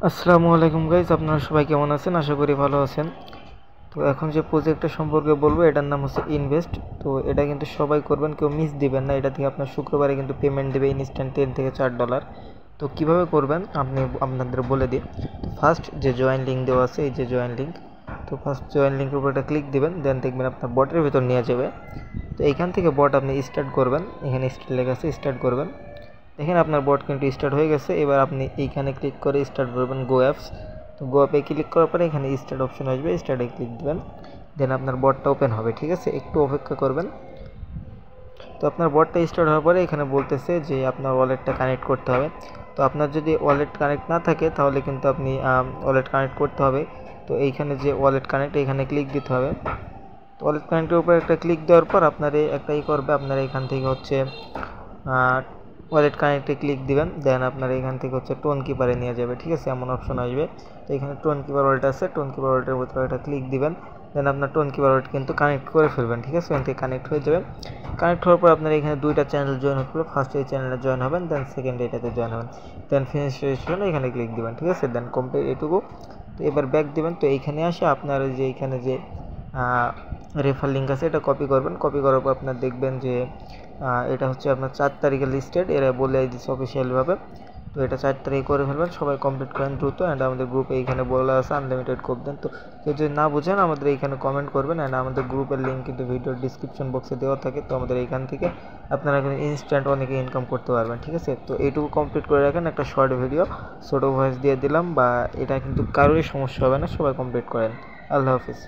আসসালামু আলাইকুম গাইজ, আপনারা সবাই কেমন আছেন? আশা করি ভালো আছেন। তো এখন যে প্রজেক্টটা সম্পর্কে বলবো এটার নাম হচ্ছে ইনভেস্ট। তো এটা কিন্তু সবাই করবেন, কেউ মিস দিবেন না। এটা থেকে আপনার শুক্রবারে কিন্তু পেমেন্ট দেবে ইনস্ট্যান্ট $3 থেকে $4। তো কিভাবে করবেন আপনাদের বলে দিই। তো ফার্স্ট যে জয়েন লিঙ্ক দেওয়া আছে, এই যে জয়েন লিঙ্ক, তো ফার্স্ট জয়েন লিঙ্কের উপর একটা ক্লিক দিবেন, দেন দেখবেন আপনার বটের ভিতর নিয়ে যাবে। তো এইখান থেকে বট আপনি স্টার্ট করবেন, এখানে স্টার্ট লেখা আছে, স্টার্ট করবেন। দেখেন আপনার বট কিন্তু স্টার্ট হয়ে গেছে। এবার আপনি এইখানে ক্লিক করে স্টার্ট করবেন গো অ্যাপস। তো গো অ্যাপে ক্লিক করার পরে এখানে স্টার্ট অপশন আসবে, স্টার্টে ক্লিক দেবেন, দেন আপনার বটটা ওপেন হবে। ঠিক আছে, একটু অপেক্ষা করবেন। তো আপনার বটটা স্টার্ট হওয়ার পরে এখানে বলতেছে যে আপনার ওয়ালেটটা কানেক্ট করতে হবে। তো আপনার যদি ওয়ালেট কানেক্ট না থাকে তাহলে কিন্তু আপনি ওয়ালেট কানেক্ট করতে হবে। তো এইখানে যে ওয়ালেট কানেক্ট, এখানে ক্লিক দিতে হবে। তো ওয়ালেট কানেক্টের উপর একটা ক্লিক দেওয়ার পর আপনার একটাই করবে, আপনার এখান থেকে হচ্ছে ওয়ালেট কানেক্টে ক্লিক দিবেন, দেন আপনার এখান থেকে হচ্ছে টোন কিপারে নিয়ে যাবে। ঠিক আছে, এমন অপশন আসবে। তো এখানে টোন কিপার ওয়ালেট আছে, টোন কিপার ওয়ালেটের ভিতরে একটা ক্লিক দিবেন, দেন আপনার টোন কিপার ওয়ালেট কিন্তু কানেক্ট করে ফেলবেন। ঠিক আছে, এখান থেকে কানেক্ট হয়ে যাবে। কানেক্ট হওয়ার পর আপনার এখানে দুইটা চ্যানেল জয়েন হতে হবে। ফার্স্ট এই চ্যানেলে জয়েন হবেন, দেন সেকেন্ড এটাতে জয়েন হবেন, দেন ফিনিশ রেজিস্ট্রেশন এখানে ক্লিক দিবেন। ঠিক আছে, দেন কমপ্লিট এটুকু। তো এবার ব্যাক দিবেন। তো এইখানে আসে আপনার যে এইখানে যে রেফার লিঙ্ক আছে এটা কপি করবেন। কপি করার পর আপনার দেখবেন যে এটা হচ্ছে আপনার 4 তারিখের লিস্টেড, এরা বলে দিচ্ছে অফিসিয়ালভাবে। তো এটা 4 তারিখে করে ফেলবেন, সবাই কমপ্লিট করেন দ্রুত। অ্যান্ড আমাদের গ্রুপে এইখানে বলা আছে আনলিমিটেড কোড দেন। তো কেউ যদি না বুঝেন আমাদের এইখানে কমেন্ট করবেন। অ্যান্ড আমাদের গ্রুপের লিঙ্ক কিন্তু ভিডিওর ডিসক্রিপশন বক্সে দেওয়া থাকে। তো আমাদের এইখান থেকে আপনারা কিন্তু ইনস্ট্যান্ট অনেকে ইনকাম করতে পারবেন। ঠিক আছে, তো এইটুকু কমপ্লিট করে রাখেন। একটা শর্ট ভিডিও ছোটো ভয়েস দিয়ে দিলাম, বা এটা কিন্তু কারোরই সমস্যা হবে না, সবাই কমপ্লিট করেন। আল্লাহ হাফিজ।